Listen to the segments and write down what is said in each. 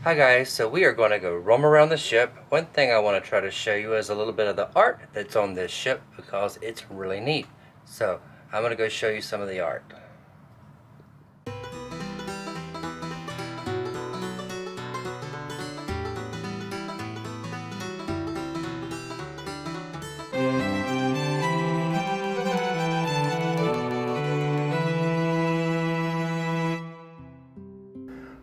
Hi guys, so we are going to go roam around the ship. One thing I want to try to show you is a little bit of the art that's on this ship because it's really neat. So I'm going to go show you some of the art.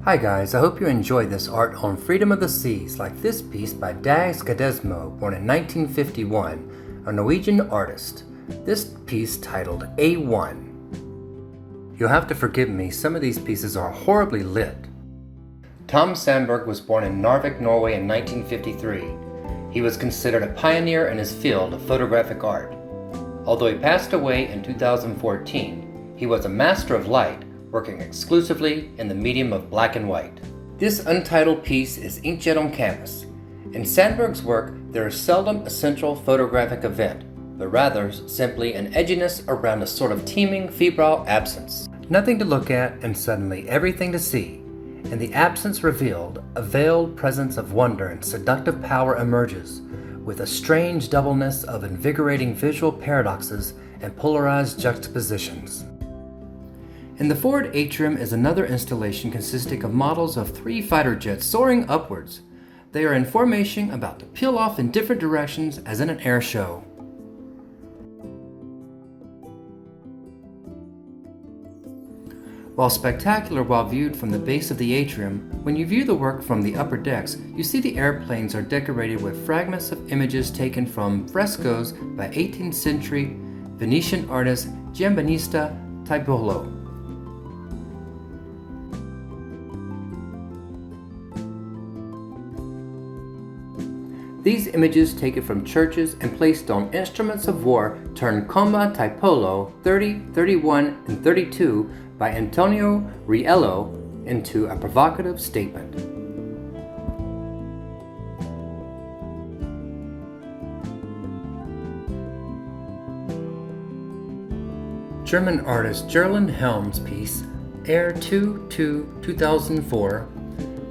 Hi guys, I hope you enjoyed this art on Freedom of the Seas, like this piece by Dag Skadesmo, born in 1951, a Norwegian artist. This piece titled A1. You'll have to forgive me, some of these pieces are horribly lit. Tom Sanberg was born in Narvik, Norway in 1953. He was considered a pioneer in his field of photographic art. Although he passed away in 2014, he was a master of light, working exclusively in the medium of black and white. This untitled piece is inkjet on canvas. In Sanberg's work, there is seldom a central photographic event, but rather simply an edginess around a sort of teeming febrile absence. Nothing to look at and suddenly everything to see. In the absence revealed, a veiled presence of wonder and seductive power emerges, with a strange doubleness of invigorating visual paradoxes and polarized juxtapositions. In the forward atrium is another installation consisting of models of 3 fighter jets soaring upwards. They are in formation about to peel off in different directions as in an air show. While spectacular while viewed from the base of the atrium, when you view the work from the upper decks, you see the airplanes are decorated with fragments of images taken from frescoes by 18th century Venetian artist Giambattista Tiepolo. These images taken from churches and placed on instruments of war turn Comba Tiepolo 30, 31, and 32 by Antonio Riello into a provocative statement. German artist Gerland Helm's piece, Air 2004.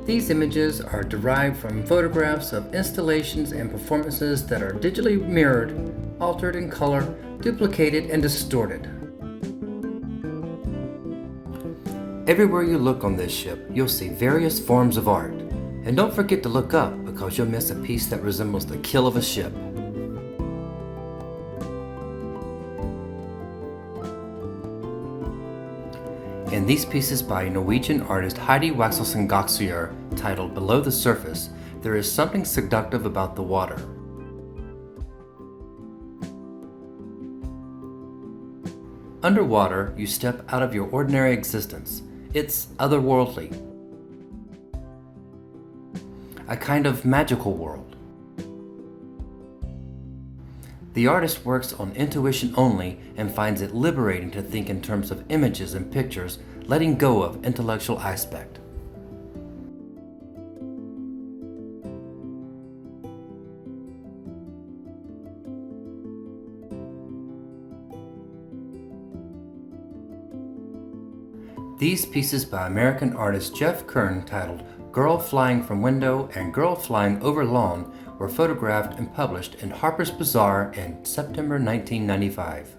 These images are derived from photographs of installations and performances that are digitally mirrored, altered in color, duplicated, and distorted. Everywhere you look on this ship, you'll see various forms of art. And don't forget to look up because you'll miss a piece that resembles the keel of a ship. In these pieces by Norwegian artist Heidi Wexelsen Goksoyr, titled Below the Surface, there is something seductive about the water. Underwater, you step out of your ordinary existence. It's otherworldly. A kind of magical world. The artist works on intuition only and finds it liberating to think in terms of images and pictures, letting go of intellectual aspect. These pieces by American artist Geof Kern, titled Girl Flying from Window and Girl Flying Over Lawn, were photographed and published in Harper's Bazaar in September 1995.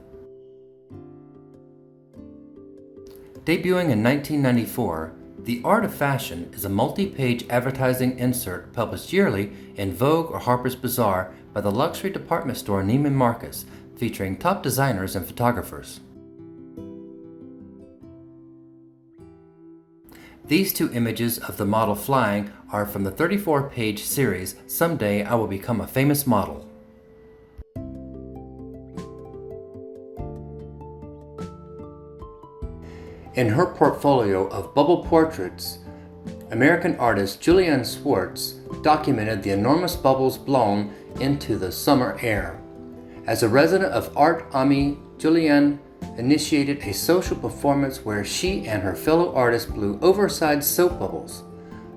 Debuting in 1994, The Art of Fashion is a multi-page advertising insert published yearly in Vogue or Harper's Bazaar by the luxury department store Neiman Marcus, featuring top designers and photographers. These 2 images of the model flying are from the 34-page series Someday I Will Become a Famous Model. In her portfolio of bubble portraits, American artist Julianne Swartz documented the enormous bubbles blown into the summer air. As a resident of Art Ami, Julianne initiated a social performance where she and her fellow artists blew oversized soap bubbles.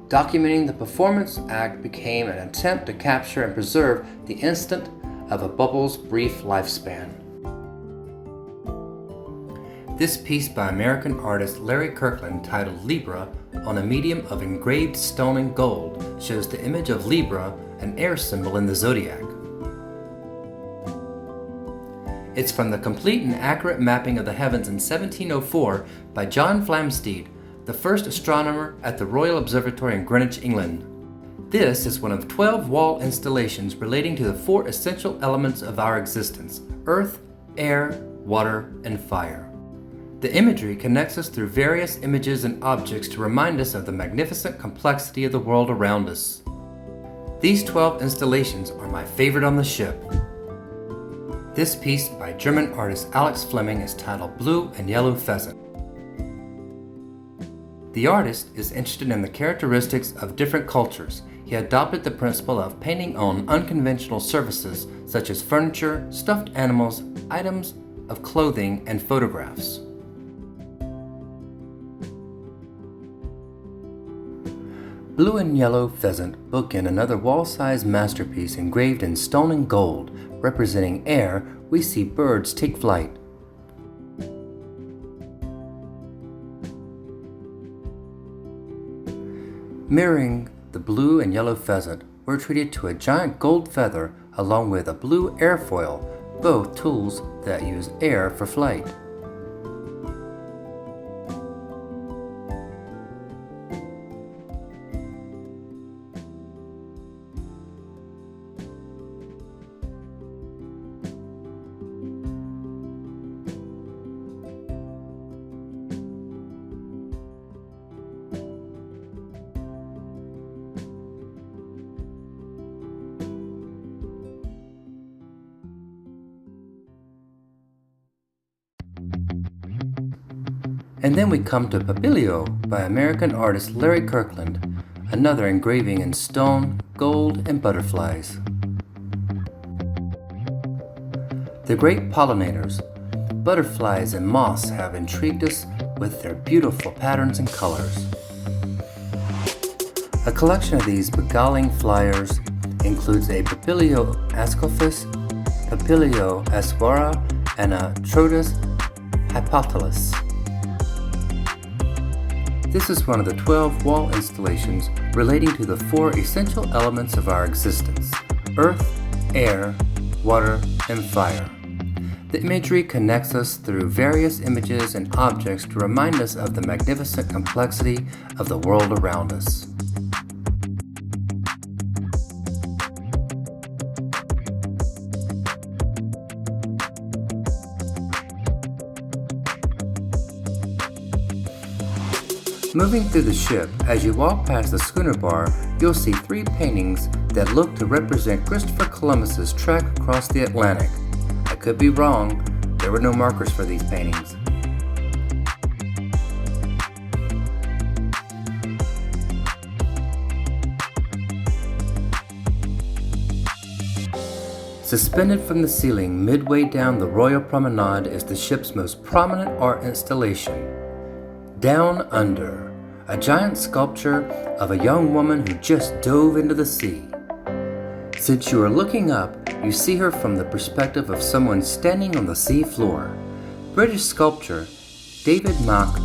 Documenting the performance act became an attempt to capture and preserve the instant of a bubble's brief lifespan. This piece by American artist Larry Kirkland, titled Libra, on a medium of engraved stone and gold, shows the image of Libra, an air symbol in the zodiac. It's from the complete and accurate mapping of the heavens in 1704 by John Flamsteed, the first astronomer at the Royal Observatory in Greenwich, England. This is one of 12 wall installations relating to the 4 essential elements of our existence: earth, air, water, and fire. The imagery connects us through various images and objects to remind us of the magnificent complexity of the world around us. These 12 installations are my favorite on the ship. This piece by German artist Alex Fleming is titled Blue and Yellow Pheasant. The artist is interested in the characteristics of different cultures. He adopted the principle of painting on unconventional surfaces such as furniture, stuffed animals, items of clothing, and photographs. Blue and Yellow Pheasant bookend another wall-sized masterpiece engraved in stone and gold. Representing air, we see birds take flight. Mirroring the blue and yellow pheasant, we're treated to a giant gold feather along with a blue airfoil, both tools that use air for flight. And then we come to Papilio by American artist Larry Kirkland, another engraving in stone, gold, and butterflies. The great pollinators, butterflies and moths have intrigued us with their beautiful patterns and colors. A collection of these beguiling flyers includes a Papilio ascophis, Papilio aswara, and a Trotus hypotalus. This is one of the 12 wall installations relating to the 4 essential elements of our existence: earth, air, water, and fire. The imagery connects us through various images and objects to remind us of the magnificent complexity of the world around us. Moving through the ship, as you walk past the schooner bar, you'll see 3 paintings that look to represent Christopher Columbus's trek across the Atlantic. I could be wrong, there were no markers for these paintings. Suspended from the ceiling midway down the Royal Promenade is the ship's most prominent art installation, Down Under, a giant sculpture of a young woman who just dove into the sea. Since you are looking up, you see her from the perspective of someone standing on the sea floor. British sculptor David Mach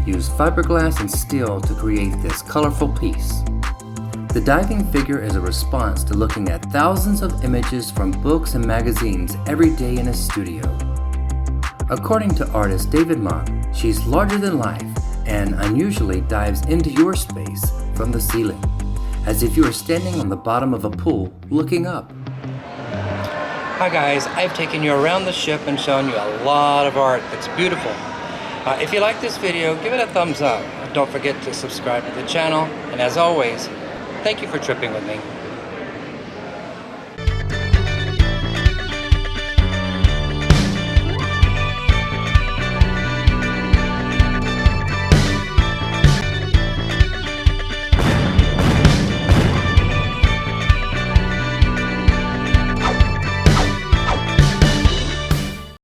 used fiberglass and steel to create this colorful piece. The diving figure is a response to looking at thousands of images from books and magazines every day in his studio. According to artist David Mach, she's larger than life and unusually dives into your space from the ceiling, as if you are standing on the bottom of a pool looking up. Hi guys, I've taken you around the ship and shown you a lot of art that's beautiful. If you like this video, give it a thumbs up. Don't forget to subscribe to the channel, and as always, thank you for tripping with me.